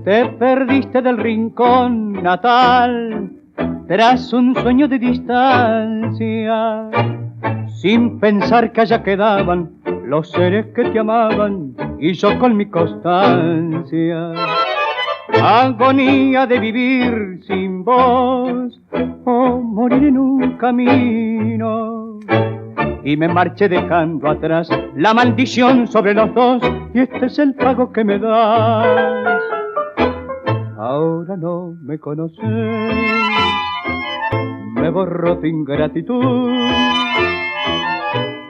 Te perdiste del rincón natal tras un sueño de distancia, sin pensar que allá quedaban los seres que te amaban y yo con mi constancia. Agonía de vivir sin vos o morir en un camino. Y me marché dejando atrás la maldición sobre los dos, y este es el pago que me das. Ahora no me conoces, me borró tu ingratitud.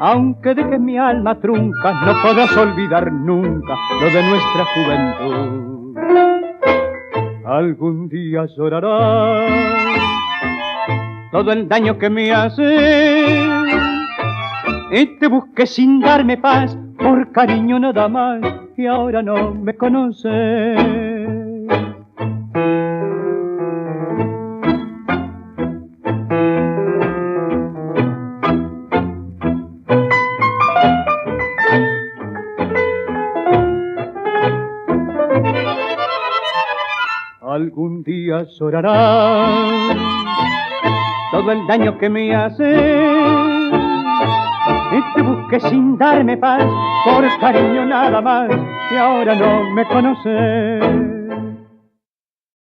Aunque dejes mi alma trunca, no podrás olvidar nunca lo de nuestra juventud. Algún día llorarás todo el daño que me haces y te busqué sin darme paz, por cariño nada más, y ahora no me conoces. Algún día llorarás todo el daño que me haces y te busqué sin darme paz, por cariño nada más, y ahora no me conoces.